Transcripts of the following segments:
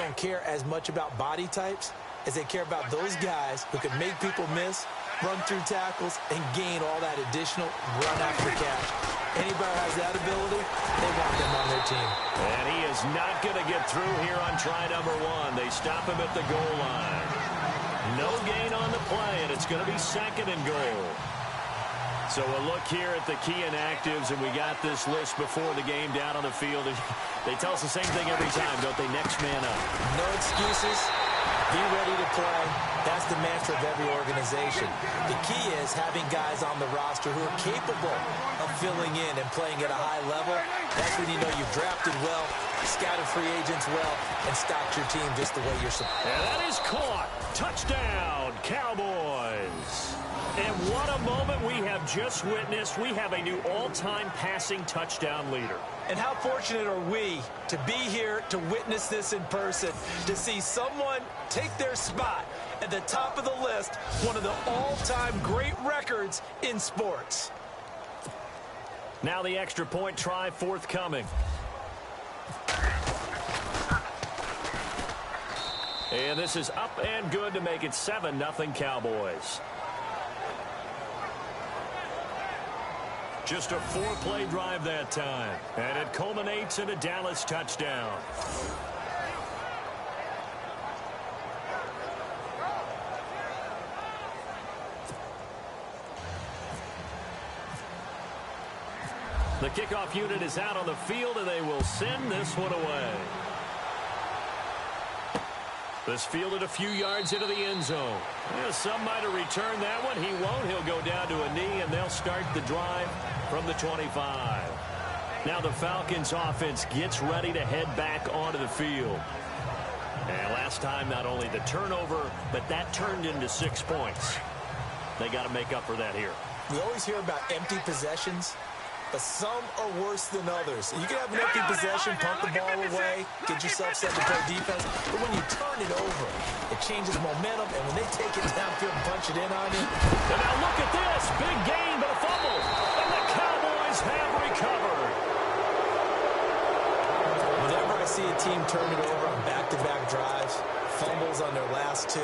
don't care as much about body types as they care about those guys who can make people miss, run through tackles, and gain all that additional run after the catch. Anybody who has that ability, they want them on their team. And he is not going to get through here on try number 1. They stop him at the goal line. No gain on the play, and it's going to be 2nd and goal. So we'll look here at the key inactives, and we got this list before the game down on the field. They tell us the same thing every time, don't they? Next man up. No excuses. Be ready to play. That's the mantra of every organization. The key is having guys on the roster who are capable of filling in and playing at a high level. That's when you know you've drafted well, scouted free agents well, and stocked your team just the way you're supposed to. And that is caught. Touchdown, Cowboys. And what a moment we have just witnessed. We have a new all-time passing touchdown leader. And how fortunate are we to be here to witness this in person, to see someone take their spot at the top of the list, one of the all-time great records in sports. Now the extra point try forthcoming. And this is up and good to make it 7-0 Cowboys. Just a 4-play drive that time. And it culminates in a Dallas touchdown. The kickoff unit is out on the field, and they will send this one away. This fielded a few yards into the end zone. Yeah, some might have returned that one. He won't. He'll go down to a knee, and they'll start the drive from the 25. Now the Falcons offense gets ready to head back onto the field. And last time, not only the turnover, but that turned into 6 points. They got to make up for that here. We always hear about empty possessions, but some are worse than others. You can have an empty possession, pump the ball away, get yourself set to play defense, but when you turn it over, it changes momentum, and when they take it downfield and punch it in on you. And now look at this. Big gain, but a fumble. And the Cowboys have recovered. Whenever I see a team turn it over on back-to-back drives, fumbles on their last 2,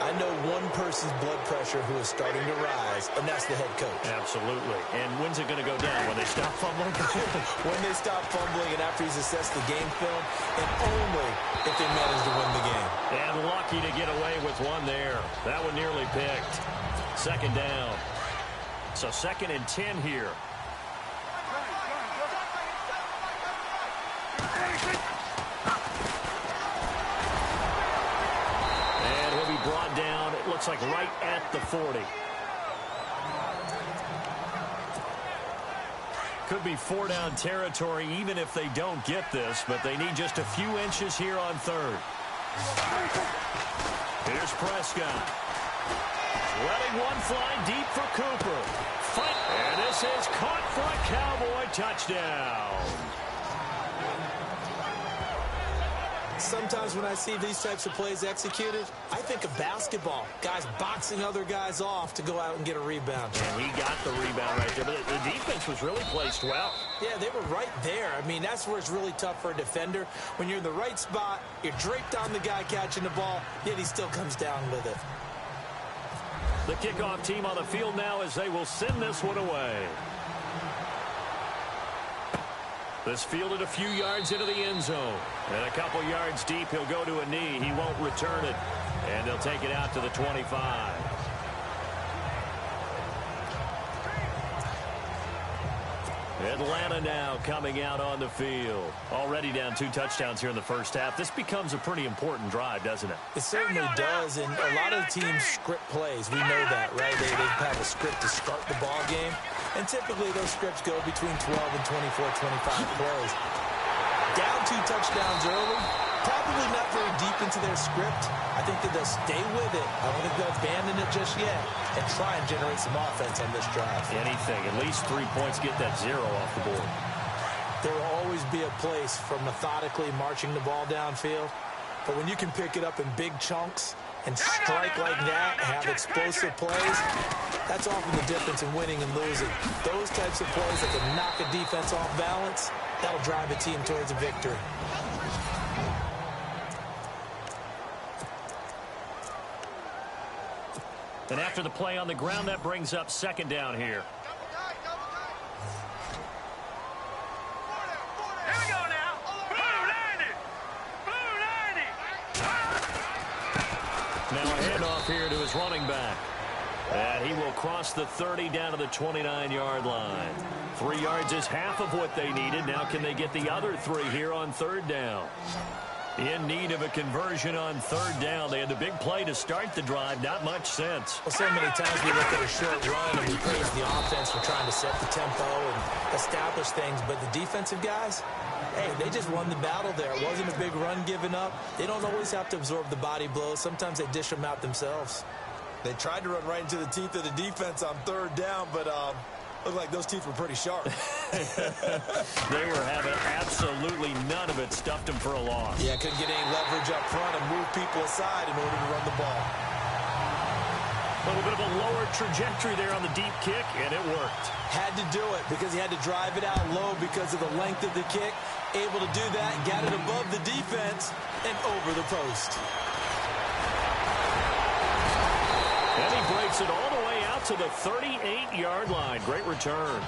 I know one person's blood pressure who is starting to rise, and that's the head coach. Absolutely. And when's it going to go down? When they stop fumbling? When they stop fumbling and after he's assessed the game film, and only if they manage to win the game. And lucky to get away with one there. That one nearly picked. 2nd down. So 2nd and 10 here. Brought down, it looks like right at the 40. Could be 4-down territory even if they don't get this, but they need just a few inches here on 3rd. Here's Prescott. Letting one fly deep for Cooper. And this is caught for a Cowboy touchdown. Sometimes when I see these types of plays executed, I think of basketball. Guys boxing other guys off to go out and get a rebound. And he got the rebound right there, but the defense was really placed well. Yeah, they were right there. I mean, that's where it's really tough for a defender. When you're in the right spot, you're draped on the guy catching the ball, yet he still comes down with it. The kickoff team on the field now as they will send this one away. This fielded a few yards into the end zone. And a couple yards deep, he'll go to a knee. He won't return it. And they'll take it out to the 25. Atlanta now coming out on the field. Already down 2 touchdowns here in the first half. This becomes a pretty important drive, doesn't it? It certainly does, and a lot of teams script plays. We know that, right? They have a script to start the ball game, and typically those scripts go between 12 and 24, 25 plays. Down 2 touchdowns early, probably not very deep into their script. I think that they'll stay with it. I don't think they'll abandon it just yet and try and generate some offense on this drive. Anything. At least 3 points, get that 0 off the board. There will always be a place for methodically marching the ball downfield. But when you can pick it up in big chunks and strike like that, have explosive plays, that's often the difference in winning and losing. Those types of plays that can knock a defense off balance, that'll drive a team towards a victory. And after the play on the ground, that brings up second down here. Here we go now. Blue 90. Blue 90. Now a handoff here to his running back. And he will cross the 30 down to the 29-yard line. 3 yards is half of what they needed. Now can they get the other 3 here on third down? In need of a conversion on third down. They had the big play to start the drive. Not much sense. Well, so many times we look at a short run and we praise the offense for trying to set the tempo and establish things. But the defensive guys, hey, they just won the battle there. It wasn't a big run given up. They don't always have to absorb the body blows. Sometimes they dish them out themselves. They tried to run right into the teeth of the defense on third down, but looked like those teeth were pretty sharp. They were having absolutely none of it. Stuffed them for a loss. Yeah, couldn't get any leverage up front and move people aside in order to run the ball. A little bit of a lower trajectory there on the deep kick, and it worked. Had to do it because he had to drive it out low because of the length of the kick. Able to do that, got it above the defense and over the post. And he breaks it all the way out to the 38-yard line. Great return.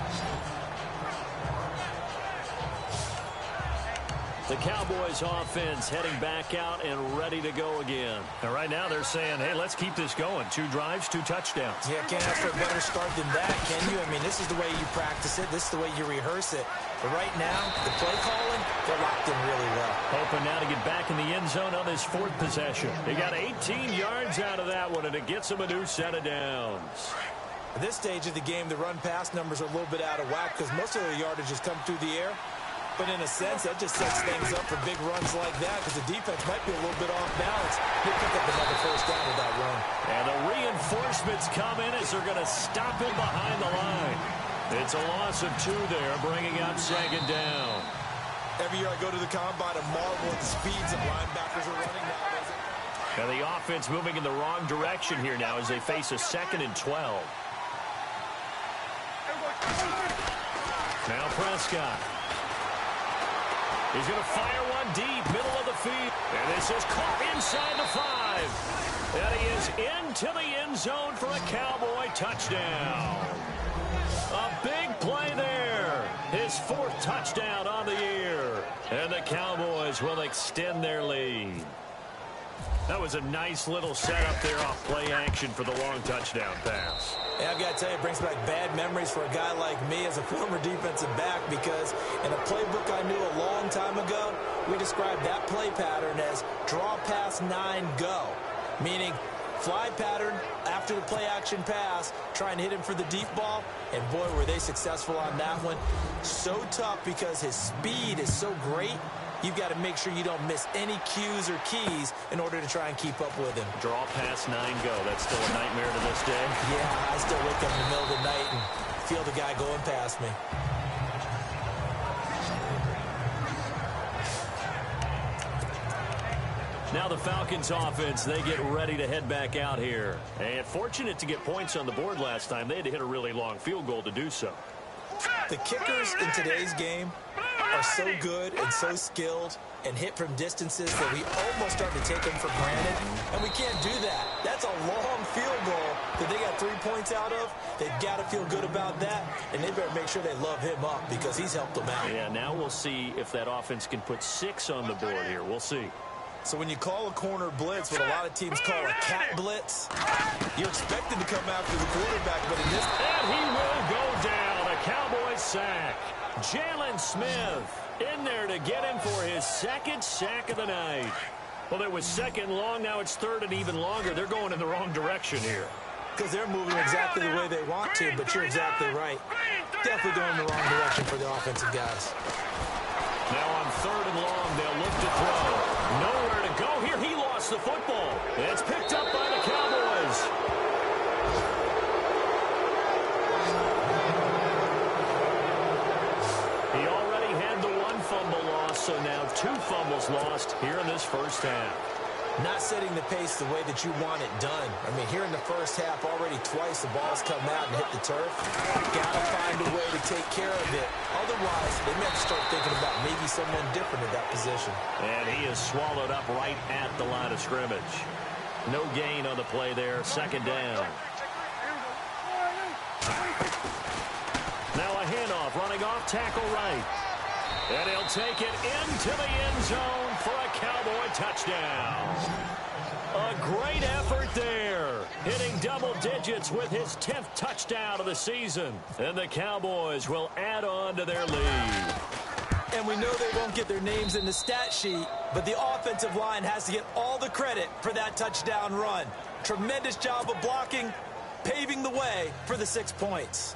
The Cowboys offense heading back out and ready to go again. And right now they're saying, hey, let's keep this going. 2 drives, 2 touchdowns. Yeah, can't ask for a better start than that, can you? I mean, this is the way you practice it. This is the way you rehearse it. But right now, the play calling, they're locked in really well. Hoping now to get back in the end zone on this 4th possession. They got 18 yards out of that one, and it gets them a new set of downs. At this stage of the game, the run-pass numbers are a little bit out of whack because most of the yardage has come through the air. But in a sense, that just sets things up for big runs like that because the defense might be a little bit off balance. They pick up another first down with that run. And the reinforcements come in as they're going to stop him behind the line. It's a loss of 2 there, bringing up second down. Every year I go to the combine and marvel at the speeds that linebackers are running nowadays. And the offense moving in the wrong direction here now as they face a 2nd and 12. Now Prescott. He's going to fire one deep, middle of the field. And this is caught inside the 5. And he is into the end zone for a Cowboy touchdown. A big play there. His 4th touchdown on the year. And the Cowboys will extend their lead. That was a nice little setup there off play action for the long touchdown pass. Yeah, I've got to tell you, it brings back bad memories for a guy like me as a former defensive back because in a playbook I knew a long time ago, we described that play pattern as draw pass 9 go, meaning fly pattern after the play action pass, try and hit him for the deep ball, and boy, were they successful on that one. So tough because his speed is so great. You've got to make sure you don't miss any cues or keys in order to try and keep up with him. Draw pass 9 go. That's still a nightmare to this day. Yeah, I still wake up in the middle of the night and feel the guy going past me. Now the Falcons offense, they get ready to head back out here. And fortunate to get points on the board last time. They had to hit a really long field goal to do so. The kickers in today's game are so good and so skilled and hit from distances that we almost start to take them for granted, and we can't do that. That's a long field goal that they got 3 points out of. They've got to feel good about that, and they better make sure they love him up because he's helped them out. Yeah, now we'll see if that offense can put 6 on the board here. We'll see. So when you call a corner blitz, what a lot of teams call a cat blitz, you're expected to come after the quarterback, but in this... And he will go down. A Cowboys sack. Jalen Smith in there to get him for his 2nd sack of the night. Well, it was 2nd long. Now it's 3rd and even longer. They're going in the wrong direction here. Because they're moving exactly the way they want to, but you're exactly right. Definitely going in the wrong direction for the offensive guys. Now on 3rd and long, they'll look to throw. Nowhere to go here. He lost the football. It's picked up by the Cowboys. He already had the 1 fumble loss, so now 2 fumbles lost here in this first half. Not setting the pace the way that you want it done. I mean, here in the first half, already twice the ball's come out and hit the turf. Got to find a way to take care of it. Otherwise, they may have to start thinking about maybe someone different at that position. And he is swallowed up right at the line of scrimmage. No gain on the play there. 2nd down. Now a handoff, running off tackle right. And he'll take it into the end zone for a Cowboy touchdown. A great effort there, hitting double digits with his 10th touchdown of the season. And the Cowboys will add on to their lead. And we know they won't get their names in the stat sheet, but the offensive line has to get all the credit for that touchdown run. Tremendous job of blocking, paving the way for the 6 points.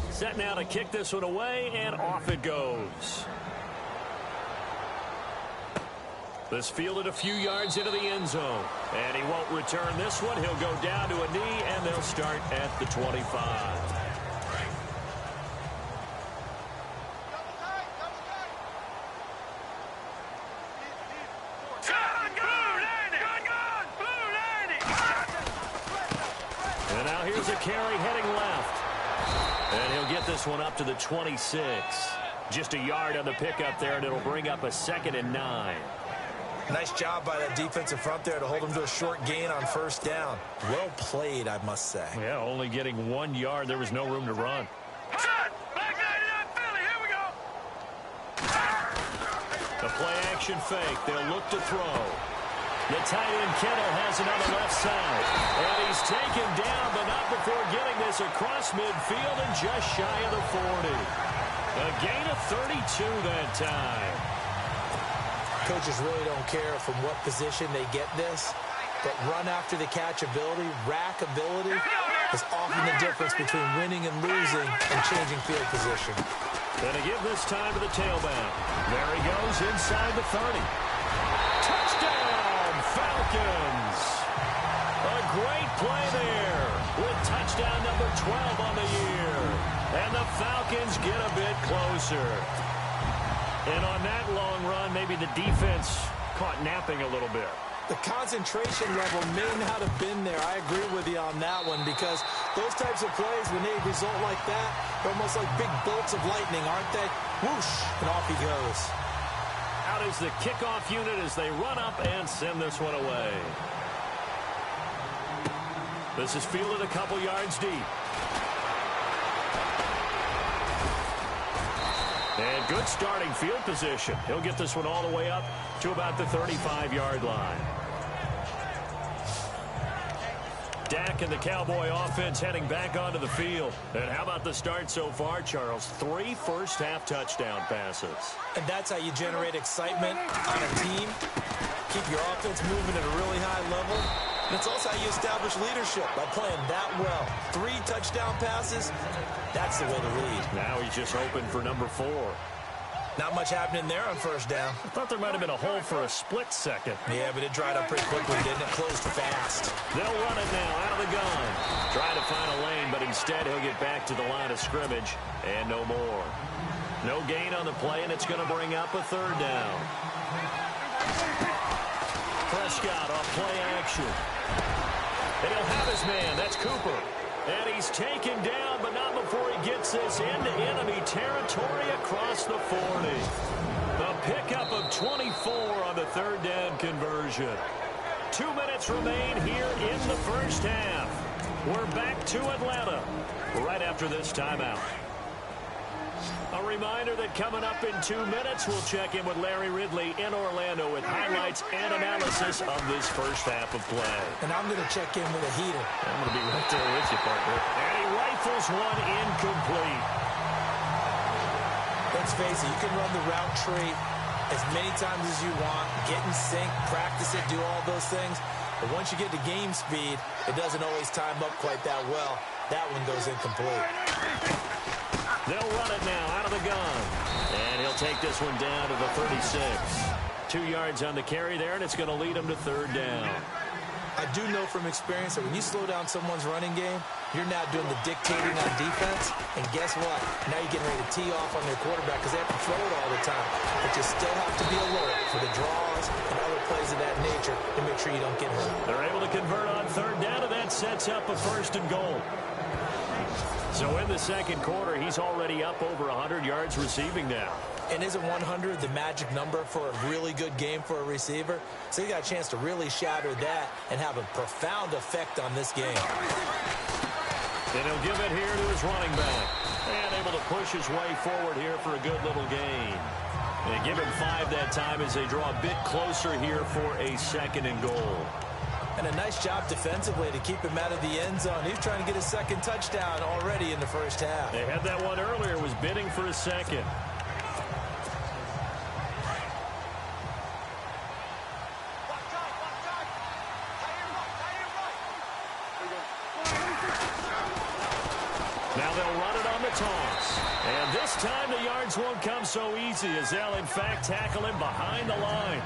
Set now to kick this one away, and off it goes. This fielded a few yards into the end zone. And he won't return this one. He'll go down to a knee, and they'll start at the 25. And now here's a carry heading left. And he'll get this one up to the 26. Just a yard on the pickup there, and it'll bring up a 2nd and 9. Nice job by that defensive front there to hold him to a short gain on first down. Well played, I must say. Yeah, only getting 1 yard. There was no room to run. The play-action fake. They'll look to throw. The tight end Kittle has it on the left side. And he's taken down, but not before getting this across midfield and just shy of the 40. A gain of 32 that time. Coaches really don't care from what position they get this, but run after the catch ability, rack ability, is often the difference between winning and losing and changing field position. Going to give this time to the tailback. There he goes inside the 30. Touchdown, Falcons! A great play there with touchdown number 12 on the year. And the Falcons get a bit closer. And on that long run, maybe the defense caught napping a little bit. The concentration level may not have been there. I agree with you on that one because those types of plays, when they result like that, they're almost like big bolts of lightning, aren't they? Whoosh, and off he goes. Out is the kickoff unit as they run up and send this one away. This is fielded a couple yards deep. And good starting field position. He'll get this one all the way up to about the 35-yard line. Dak and the Cowboy offense heading back onto the field. And how about the start so far, Charles? 3 first-half touchdown passes. And that's how you generate excitement on a team. Keep your offense moving at a really high level. And it's also how you establish leadership by playing that well. 3 touchdown passes, that's the way to lead. Now he's just hoping for number 4. Not much happening there on first down. I thought there might have been a hole for a split second. Yeah, but it dried up pretty quickly, didn't it? Closed fast. They'll run it now out of the gun. Trying to find a lane, but instead he'll get back to the line of scrimmage and no more. No gain on the play, and it's going to bring up a 3rd down. Prescott off play action. And he'll have his man. That's Cooper. And he's taken down, but not before he gets this into enemy territory across the 40. The pickup of 24 on the 3rd down conversion. 2 minutes remain here in the first half. We're back to Atlanta right after this timeout. A reminder that coming up in 2 minutes, we'll check in with Larry Ridley in Orlando with highlights and analysis of this first half of play. And I'm going to check in with a heater. I'm going to be right there with you, partner. And he rifles one incomplete. Let's face it, you can run the route tree as many times as you want, get in sync, practice it, do all those things. But once you get to game speed, it doesn't always time up quite that well. That one goes incomplete. They'll run it now out of the gun. And he'll take this one down to the 36. 2 yards on the carry there, and it's going to lead him to 3rd down. I do know from experience that when you slow down someone's running game, you're now doing the dictating on defense. And guess what? Now you're getting ready to tee off on their quarterback because they have to throw it all the time. But you still have to be alert for the draws and other plays of that nature to make sure you don't get hurt. They're able to convert on 3rd down, and that sets up a 1st and goal. So in the second quarter, he's already up over 100 yards receiving now. And isn't 100 the magic number for a really good game for a receiver? So he got a chance to really shatter that and have a profound effect on this game. And he'll give it here to his running back. And able to push his way forward here for a good little gain. They give him 5 that time as they draw a bit closer here for a 2nd and goal. And a nice job defensively to keep him out of the end zone. He's trying to get his 2nd touchdown already in the first half. They had that one earlier, was bidding for a 2nd. Now they'll run it on the toss. And this time the yards won't come so easy as they'll, in fact, tackle him behind the line.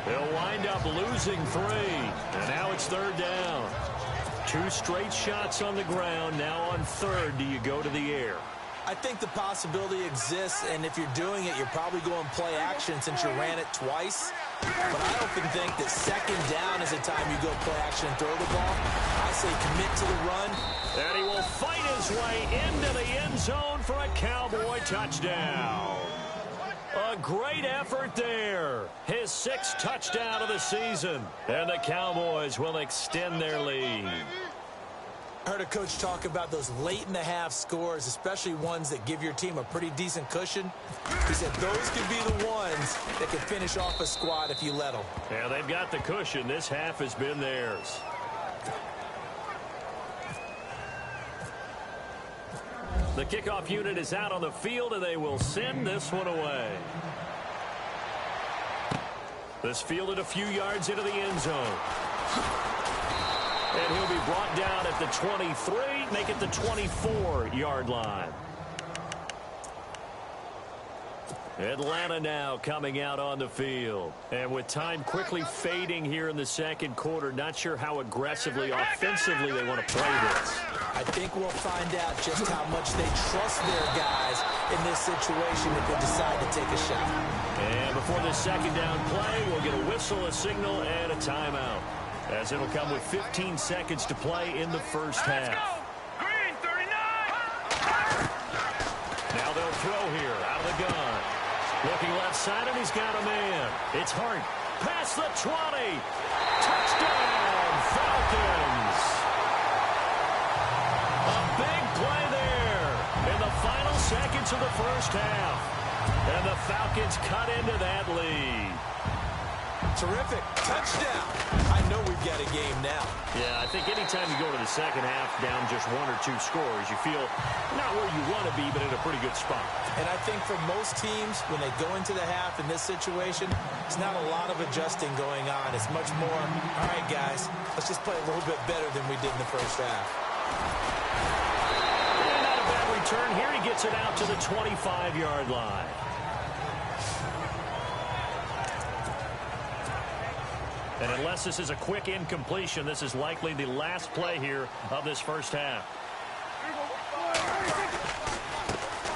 They'll wind up losing 3. And now it's 3rd down. 2 straight shots on the ground. Now on 3rd, do you go to the air? I think the possibility exists, and if you're doing it, you're probably going play action since you ran it twice. But I often think that 2nd down is the time you go play action and throw the ball. I say commit to the run. And he will fight his way into the end zone for a Cowboy touchdown. A great effort there. His 6th touchdown of the season. And the Cowboys will extend their lead. I heard a coach talk about those late-in-the-half scores, especially ones that give your team a pretty decent cushion. He said those could be the ones that could finish off a squad if you let them. Yeah, they've got the cushion. This half has been theirs. The kickoff unit is out on the field, and they will send this one away. This fielded a few yards into the end zone. And he'll be brought down at the 23, make it the 24-yard line. Atlanta now coming out on the field. And with time quickly fading here in the 2nd quarter, not sure how aggressively, offensively they want to play this. I think we'll find out just how much they trust their guys in this situation if they decide to take a shot. And before this 2nd down play, we'll get a whistle, a signal, and a timeout, as it'll come with 15 seconds to play in the first half. Green 39. Now they'll throw here out of the gun. Looking left side, and he's got a man. It's Hart. Past the 20. Touchdown, Falcons. A big play there in the final seconds of the first half. And the Falcons cut into that lead. Terrific. Touchdown. I know we've got a game now. Yeah, I think anytime you go to the 2nd half down just 1 or 2 scores, you feel not where you want to be, but in a pretty good spot. And I think for most teams, when they go into the half in this situation, it's not a lot of adjusting going on. It's much more, all right, guys, let's just play a little bit better than we did in the first half. And not a bad return here. He gets it out to the 25-yard line. And unless this is a quick incompletion, this is likely the last play here of this first half.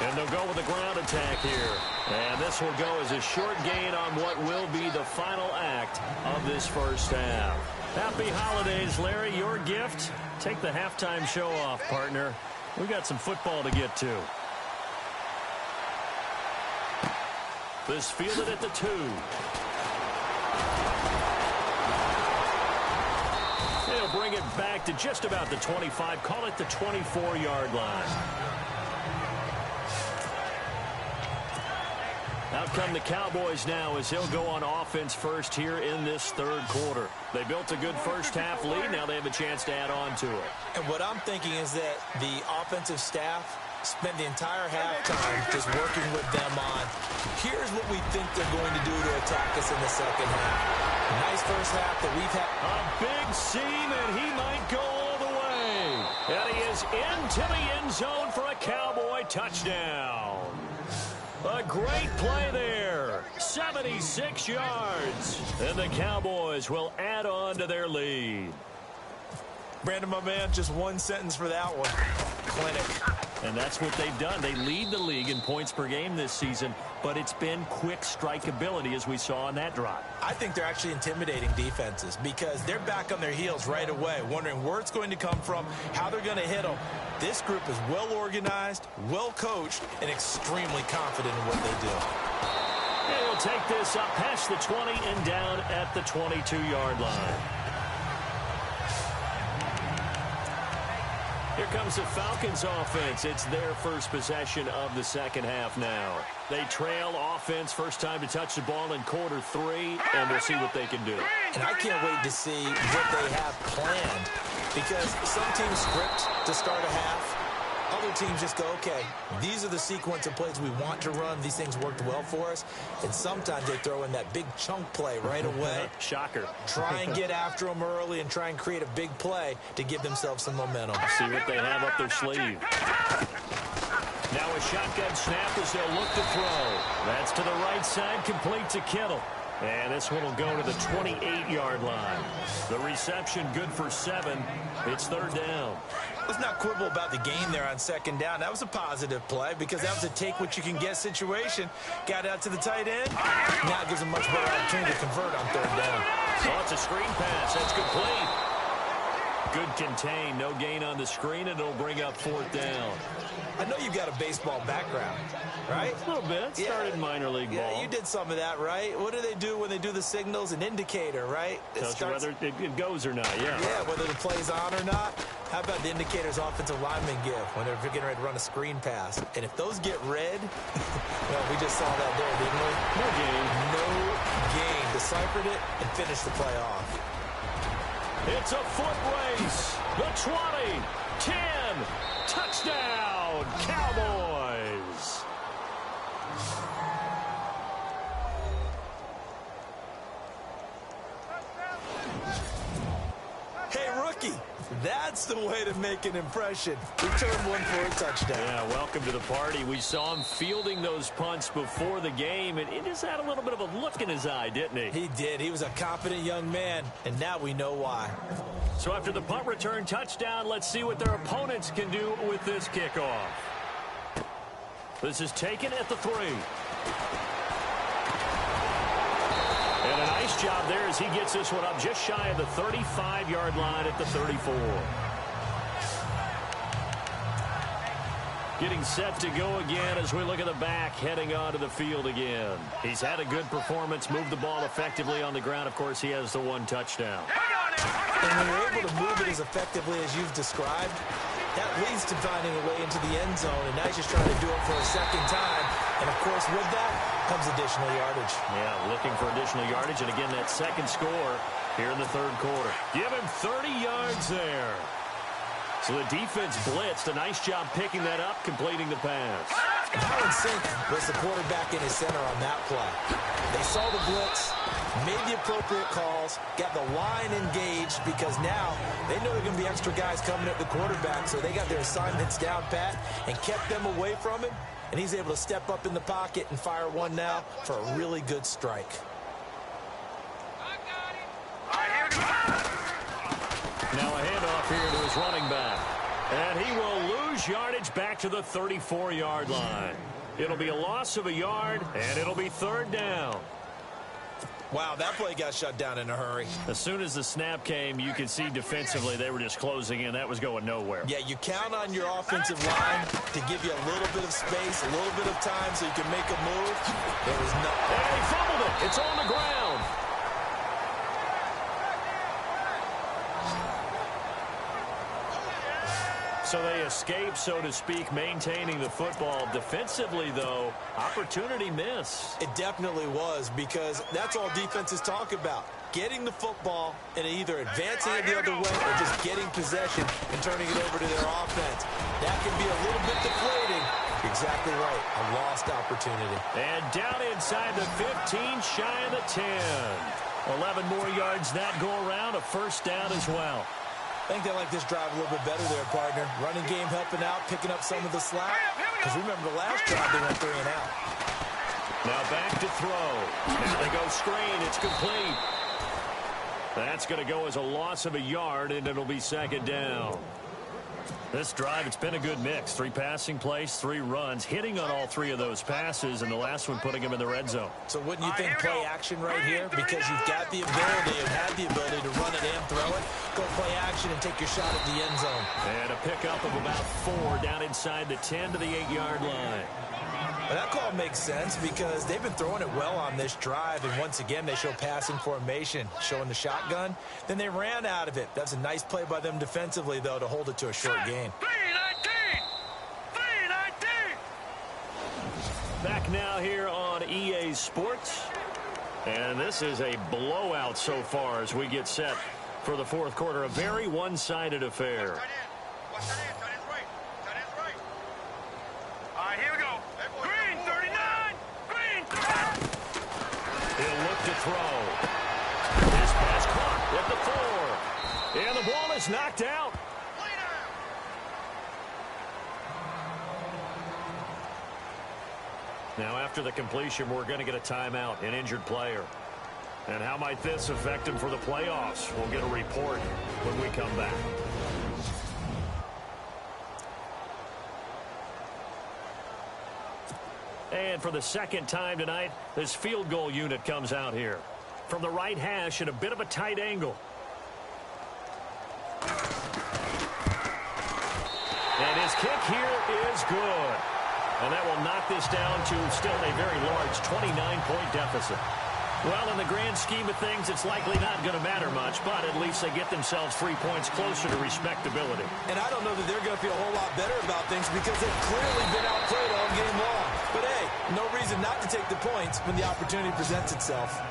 And they'll go with the ground attack here. And this will go as a short gain on what will be the final act of this first half. Happy holidays, Larry. Your gift? Take the halftime show off, partner. We got some football to get to. This fielded at the 2. They'll bring it back to just about the 25. Call it the 24-yard line. Out come the Cowboys now as they'll go on offense first here in this 3rd quarter. They built a good first half lead. Now they have a chance to add on to it. And what I'm thinking is that the offensive staff spent the entire halftime just working with them on, here's what we think they're going to do to attack us in the 2nd half. Nice first half that we've had. A big seam, and he might go all the way. And he is into the end zone for a Cowboy touchdown. A great play there. 76 yards. And the Cowboys will add on to their lead. Brandon, my man, just one sentence for that one. Clinic. And that's what they've done. They lead the league in points per game this season, but it's been quick strikeability as we saw on that drive. I think they're actually intimidating defenses because they're back on their heels right away, wondering where it's going to come from, how they're going to hit them. This group is well organized, well coached, and extremely confident in what they do. And he'll take this up past the 20 and down at the 22-yard line. Here comes the Falcons offense. It's their first possession of the second half now. They trail offense first time to touch the ball in quarter 3, and we'll see what they can do. And I can't wait to see what they have planned, because some teams script to start a half. Other teams just go, okay, these are the sequence of plays we want to run. These things worked well for us. And sometimes they throw in that big chunk play right away. Shocker. Try and get after them early and try and create a big play to give themselves some momentum. See what they have up their sleeve. Now a shotgun snap as they'll look to throw. That's to the right side, complete to Kittle. And this one will go to the 28-yard line. The reception good for 7. It's third down. Let's not quibble about the gain there on second down. That was a positive play because that was a take-what-you-can-get situation. Got out to the tight end. Now it gives them much better opportunity to convert on third down. Oh, it's a screen pass. That's complete. Good contain. No gain on the screen, and it'll bring up fourth down. I know you've got a baseball background, right? A little bit. Started minor league ball. Yeah, you did some of that, right? What do they do when they do the signals? An indicator, right? Tells you whether it goes or not, yeah. Yeah, whether the play's on or not. How about the indicators offensive linemen give when they're getting ready to run a screen pass? And if those get red, well, we just saw that there, didn't we? No gain. No gain. Deciphered it and finished the play off. It's a foot race. The 20, 10, touchdown, Cowboys. Hey, rookie, that's the way to make an impression. Return one for a touchdown. Yeah, welcome to the party. We saw him fielding those punts before the game, and he just had a little bit of a look in his eye, didn't he? He did. He was a confident young man, and now we know why. So after the punt return touchdown, let's see what their opponents can do with this kickoff. This is taken at the 3. And a nice job there as he gets this one up just shy of the 35-yard line at the 34. Getting set to go again as we look at the back heading onto the field again. He's had a good performance, moved the ball effectively on the ground. Of course, he has the 1 touchdown. And when you're able to move it as effectively as you've described, that leads to finding a way into the end zone, and now he's just trying to do it for a second time. And, of course, with that comes additional yardage. Yeah, looking for additional yardage, and again, that second score here in the third quarter. Give him 30 yards there. So the defense blitzed. A nice job picking that up, completing the pass. How in sync was the quarterback in his center on that play? They saw the blitz, made the appropriate calls, got the line engaged because now they know there are going to be extra guys coming at the quarterback, so they got their assignments down pat and kept them away from him, and he's able to step up in the pocket and fire one now for a really good strike. Now a handoff here to his running back. And he will lose yardage back to the 34-yard line. It'll be a loss of a yard, and it'll be third down. Wow, that play got shut down in a hurry. As soon as the snap came, you could see defensively they were just closing in. That was going nowhere. Yeah, you count on your offensive line to give you a little bit of space, a little bit of time so you can make a move. There was no... And he fumbled it. It's on the ground. So they escape, so to speak, maintaining the football. Defensively, though, opportunity miss. It definitely was, because that's all defenses talk about. Getting the football and either advancing it the other way or just getting possession and turning it over to their offense. That can be a little bit deflating. You're exactly right. A lost opportunity. And down inside the 15, shy of the 10. 11 more yards that go around, a first down as well. I think they like this drive a little bit better there, partner. Running game helping out, picking up some of the slack. Because remember, the last drive they went 3 and out. Now back to throw. Now they go screen. It's complete. That's going to go as a loss of a yard, and it'll be second down. This drive, it's been a good mix. 3 passing plays, 3 runs, hitting on all 3 of those passes, and the last one putting him in the red zone. So wouldn't you think play action right here? Because you've got the ability and had the ability to run it and throw it. Go play action and take your shot at the end zone. And a pickup of about 4 down inside the 10 to the 8-yard line. Well, that call makes sense because they've been throwing it well on this drive, and once again they show passing formation, showing the shotgun. Then they ran out of it. That's a nice play by them defensively, though, to hold it to a short gain. 3-19! Back now here on EA Sports. And this is a blowout so far as we get set for the fourth quarter. A very one-sided affair. All right, here we go. Green, 39. Green, 39. He'll look to throw. This pass caught at the 4. And the ball is knocked out. Now, after the completion, we're going to get a timeout, an injured player. And how might this affect him for the playoffs? We'll get a report when we come back. And for the second time tonight, this field goal unit comes out here. From the right hash at a bit of a tight angle. And his kick here is good. And that will knock this down to still a very large 29-point deficit. Well, in the grand scheme of things, it's likely not going to matter much, but at least they get themselves 3 points closer to respectability. And I don't know that they're going to feel a whole lot better about things because they've clearly been outplayed all game long. But hey, no reason not to take the points when the opportunity presents itself.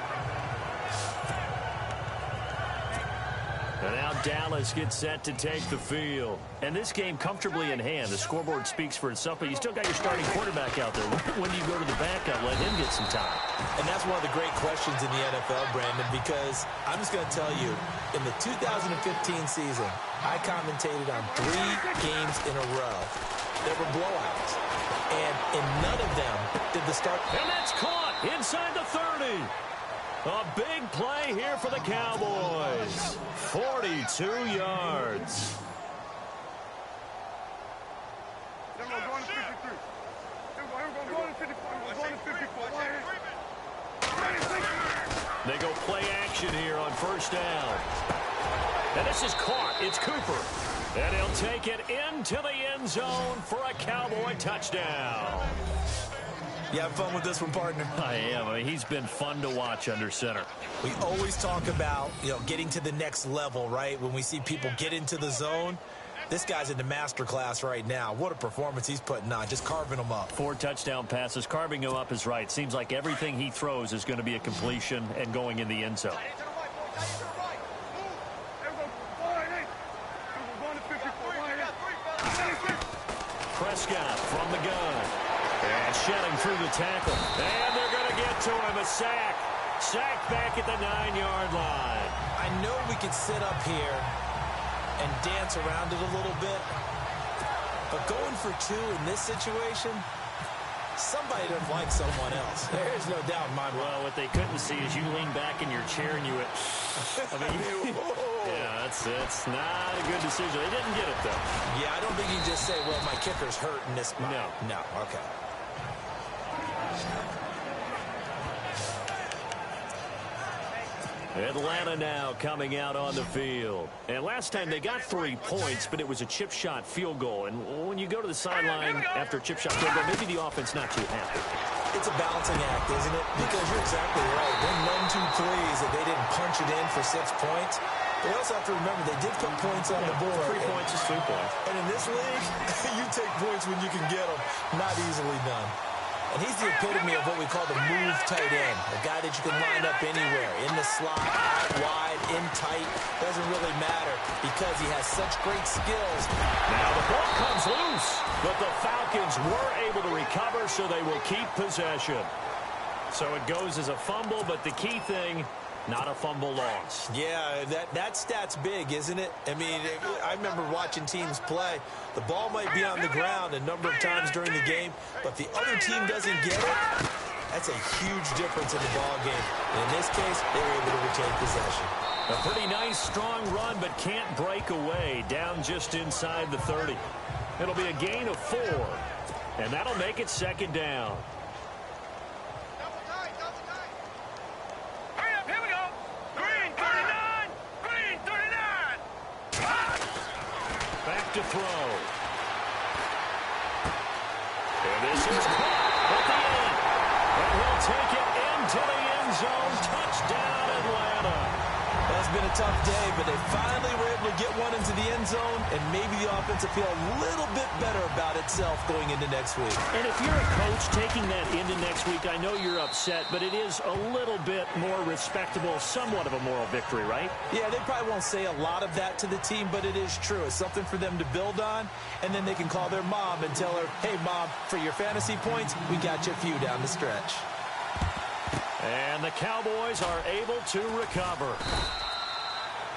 And now Dallas gets set to take the field. And this game comfortably in hand. The scoreboard speaks for itself, but you still got your starting quarterback out there. When do you go to the backup? Let him get some time. And that's one of the great questions in the NFL, Brandon, because I'm just going to tell you, in the 2015 season, I commentated on 3 games in a row. There were blowouts. And in none of them did the start. And that's caught inside the 30. A big play here for the Cowboys. 42 yards. They go play action here on first down. And this is caught. It's Cooper. And he'll take it into the end zone for a Cowboy touchdown. You having fun with this one, partner? I am. I mean, he's been fun to watch under center. We always talk about, getting to the next level, right? When we see people get into the zone, this guy's in the master class right now. What a performance he's putting on, just carving them up. 4 touchdown passes. Carving him up is right. Seems like everything he throws is going to be a completion and going in the end zone. Prescott from the gun. And shedding through the tackle. And they're going to get to him. A sack. Sack back at the 9-yard line. I know we could sit up here and dance around it a little bit, but going for 2 in this situation, somebody doesn't like someone else. There's no doubt in my mind. Well, what they couldn't see is you lean back in your chair and you went, yeah, that's not a good decision. They didn't get it, though. Yeah, I don't think you can just say, well, my kicker's hurt in this spot. No, okay. Atlanta now coming out on the field. And last time they got 3 points, but it was a chip shot field goal. And when you go to the sideline after a chip shot field goal, maybe the offense not too happy. It's a balancing act, isn't it? Because you're exactly right. They're none too pleased that they didn't punch it in for 6 points. But we also have to remember they did put points on the board. 3 points is 3 points. And in this league, you take points when you can get them. Not easily done. And he's the epitome of what we call the move tight end. A guy that you can line up anywhere. In the slot, out wide, in tight. Doesn't really matter because he has such great skills. Now the ball comes loose. But the Falcons were able to recover, so they will keep possession. So it goes as a fumble, but the key thing, not a fumble loss. Yeah, that stat's big, isn't it? I mean, I remember watching teams play. The ball might be on the ground a number of times during the game, but the other team doesn't get it. That's a huge difference in the ball game. And in this case, they were able to retain possession. A pretty nice, strong run, but can't break away. Down just inside the 30. It'll be a gain of 4, and that'll make it second down. To throw. And this is caught, but been a tough day, but they finally were able to get one into the end zone, and maybe the offense will feel a little bit better about itself going into next week. And if you're a coach taking that into next week, I know you're upset, but it is a little bit more respectable, somewhat of a moral victory, right? Yeah, they probably won't say a lot of that to the team, but it is true. It's something for them to build on, and then they can call their mom and tell her, hey, Mom, for your fantasy points, we got you a few down the stretch. And the Cowboys are able to recover.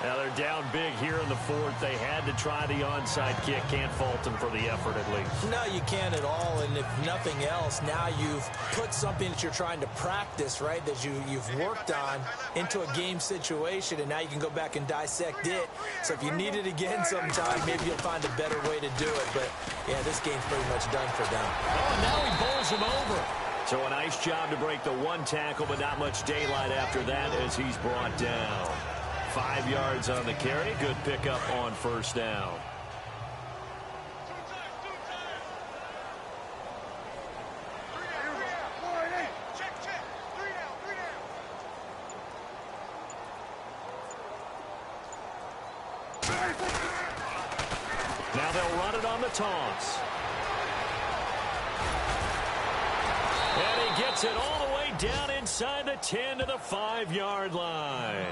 Now they're down big here in the fourth. They had to try the onside kick. Can't fault them for the effort at least. No, you can't at all. And if nothing else, now you've put something that you're trying to practice, right, that you've worked on into a game situation, and now you can go back and dissect it. So if you need it again sometime, maybe you'll find a better way to do it. But, yeah, this game's pretty much done for them. Oh, and now he bowls him over. So a nice job to break the one tackle, but not much daylight after that as he's brought down. 5 yards on the carry. Good pickup on first down. Now they'll run it on the toss. And he gets it all the way down inside the 10 to the 5-yard line.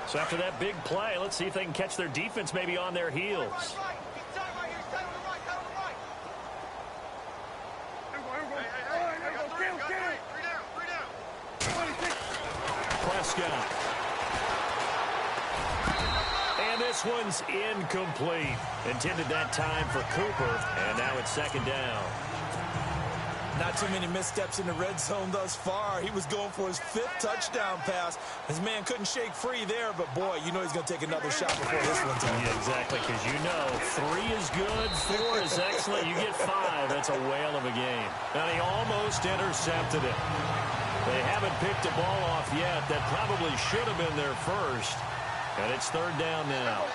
So after that big play, let's see if they can catch their defense maybe on their heels. Prescott. And this one's incomplete. Intended that time for Cooper, and now it's second down. Not too many missteps in the red zone thus far. He was going for his 5th touchdown pass. His man couldn't shake free there, but, boy, you know he's going to take another shot before this one's over. Yeah, exactly, because you know 3 is good, 4 is excellent. You get 5. That's a whale of a game. And he almost intercepted it. They haven't picked a ball off yet. That probably should have been their first. And it's third down now.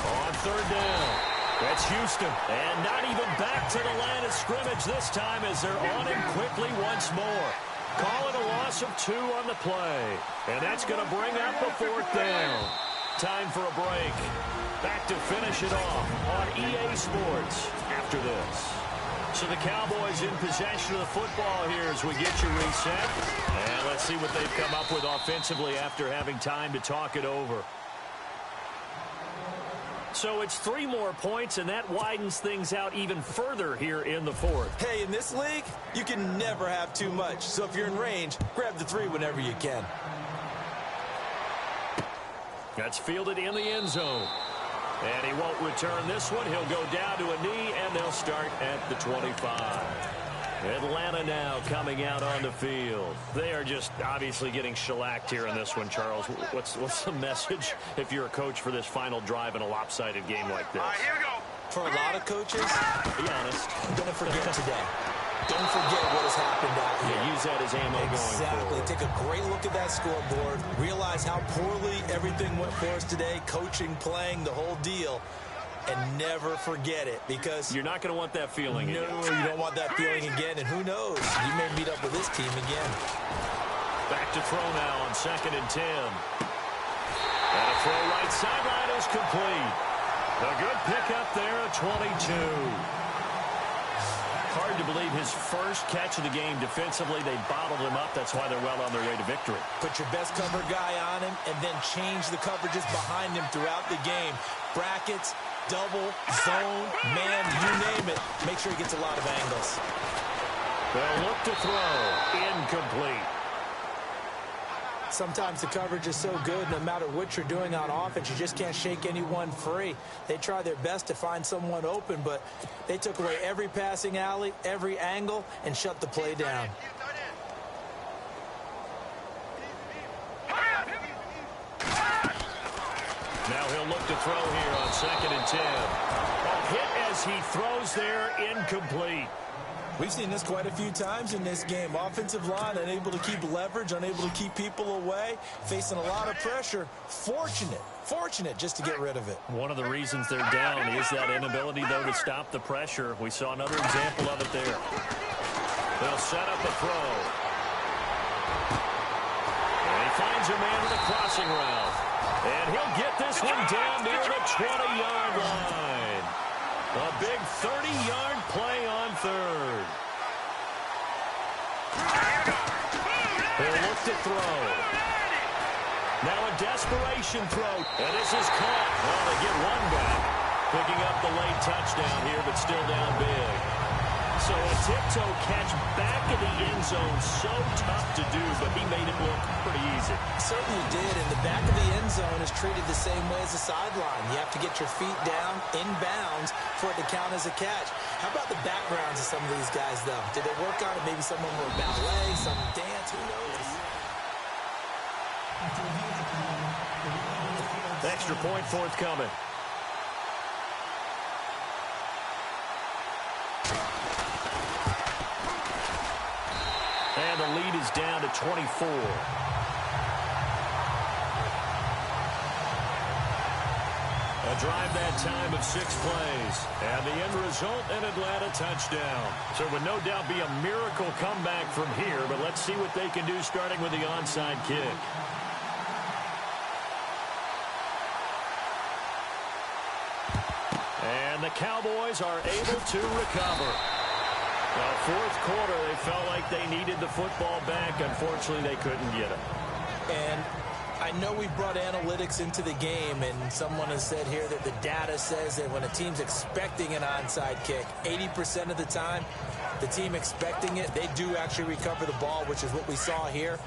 On third down, that's Houston. And not even back to the line of scrimmage this time as they're on him quickly once more. Call it a loss of 2 on the play. And that's going to bring up a 4th down. Time for a break. Back to finish it off on EA Sports after this. So the Cowboys in possession of the football here as we get you reset. And let's see what they've come up with offensively after having time to talk it over. So it's 3 more points, and that widens things out even further here in the fourth. Hey, in this league, you can never have too much. So if you're in range, grab the 3 whenever you can. That's fielded in the end zone. And he won't return this one. He'll go down to a knee, and they'll start at the 25. Atlanta now coming out on the field. They are just obviously getting shellacked here in this one, Charles. What's the message if you're a coach for this final drive in a lopsided game like this? All right, here we go. For a lot of coaches, Be honest. don't forget today. Don't forget what has happened out here. Yeah, use that as ammo going Exactly. forward. Take a great look at that scoreboard. Realize how poorly everything went for us today. Coaching, playing, the whole deal. And never forget it, because You're not going to want that feeling no, again. you don't want that feeling again. And who knows? You may meet up with this team again. Back to throw now on 2nd and 10. And a throw right sideline is complete. A good pickup there at 22. Hard to believe his first catch of the game defensively. They bottled him up. That's why they're well on their way to victory. Put your best cover guy on him and then change the coverages behind him throughout the game. Brackets, double, zone, man, you name it. Make sure he gets a lot of angles. They'll look to throw. Incomplete. Sometimes the coverage is so good, no matter what you're doing on offense, you just can't shake anyone free. They try their best to find someone open, but they took away every passing alley, every angle, and shut the play down. Now he'll look to throw here on 2nd and 10. A hit as he throws there, incomplete. We've seen this quite a few times in this game. Offensive line unable to keep leverage, unable to keep people away, facing a lot of pressure. Fortunate just to get rid of it. One of the reasons they're down is that inability, though, to stop the pressure. We saw another example of it there. They'll set up a throw. And he finds a man in the crossing route. And he'll get this one down near the 20-yard line. A big 30-yard play on third. He'll look to throw. Now a desperation throw. And this is caught. Well, they get one back. Picking up the late touchdown here, but still down big. So a tiptoe catch back in the end zone, so tough to do, but he made it look pretty easy. Certainly did, and the back of the end zone is treated the same way as the sideline. You have to get your feet down, inbounds, for it to count as a catch. How about the backgrounds of some of these guys, though? Did they work on it? Maybe some of them were ballet, some dance, who knows? Extra point forthcoming. And the lead is down to 24. A drive that time of 6 plays. And the end result, an Atlanta touchdown. So it would no doubt be a miracle comeback from here, but let's see what they can do starting with the onside kick. And the Cowboys are able to recover. Now, fourth quarter, they felt like they needed the football back. Unfortunately, they couldn't get it. And I know we brought analytics into the game, and someone has said here that the data says that when a team's expecting an onside kick, 80% of the time, the team expecting it, they do actually recover the ball, which is what we saw here.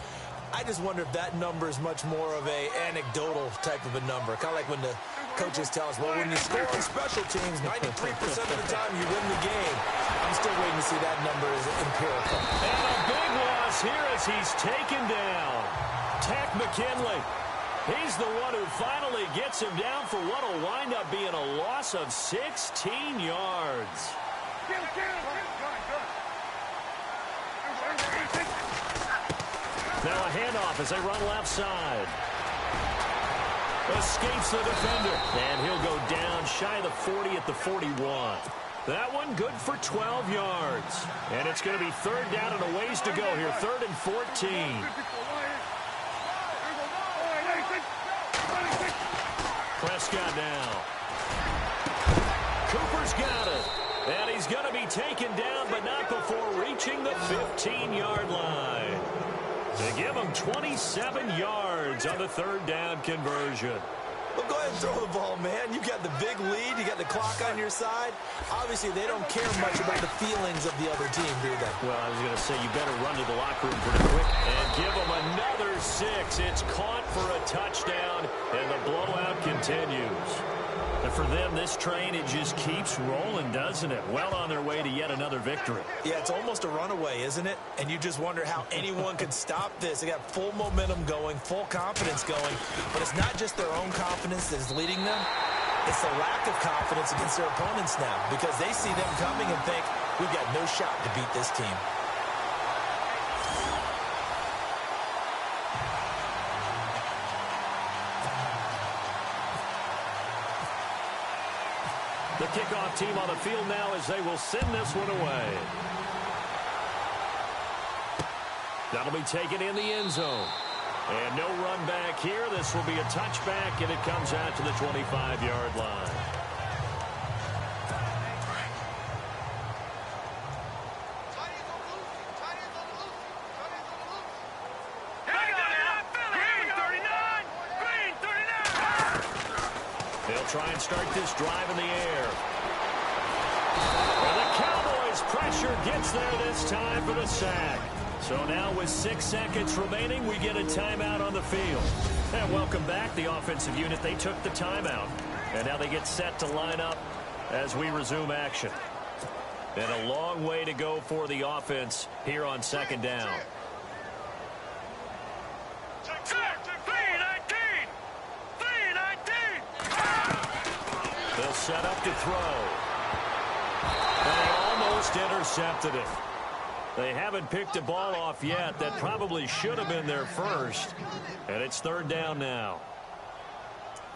I just wonder if that number is much more of a anecdotal type of a number. Kind of like when the coaches tell us, well, when you score on special teams, 93% of the time you win the game. I'm still waiting to see that number as empirical. And a big loss here as he's taken down. Tack McKinley. He's the one who finally gets him down for what will wind up being a loss of 16 yards. Now a handoff as they run left side. Escapes the defender. And he'll go down shy of the 40 at the 41. That one good for 12 yards. And it's going to be third down and a ways to go here. 3rd and 14. Prescott now. Cooper's got it. And he's going to be taken down, but not before reaching the 15-yard line. They give him 27 yards on the 3rd down conversion. Well, go ahead and throw the ball, man. You got the big lead. You got the clock on your side. Obviously, they don't care much about the feelings of the other team, do they? Well, I was going to say, you better run to the locker room pretty quick. And give them another 6. It's caught for a touchdown, and the blowout continues. And for them, this train, it just keeps rolling, doesn't it? Well on their way to yet another victory. Yeah, it's almost a runaway, isn't it? And you just wonder how anyone could stop this. They got full momentum going, full confidence going. But it's not just their own confidence that is leading them. It's the lack of confidence against their opponents now because they see them coming and think, we've got no shot to beat this team. The kickoff team on the field now as they will send this one away. That'll be taken in the end zone. And no run back here. This will be a touchback, and it comes out to the 25-yard line. They'll try and start this drive in the air. And the Cowboys' pressure gets there this time for the sack. So now with 6 seconds remaining, we get a timeout on the field. And welcome back, the offensive unit. They took the timeout. And now they get set to line up as we resume action. And a long way to go for the offense here on 2nd down. They'll set up to throw. And they almost almost intercepted it. They haven't picked a ball off yet. That probably should have been their first. And it's third down now.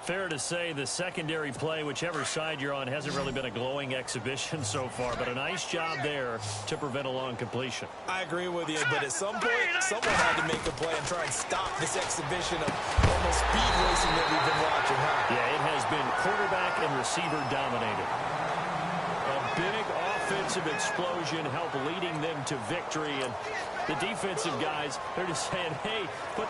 Fair to say the secondary play, whichever side you're on, hasn't really been a glowing exhibition so far, but a nice job there to prevent a long completion. I agree with you, but at some point, someone had to make a play and try and stop this exhibition of almost speed racing that we've been watching, huh? Yeah, it has been quarterback and receiver dominated. A big offensive explosion helped leading them to victory, and the defensive guys, they're just saying, hey, put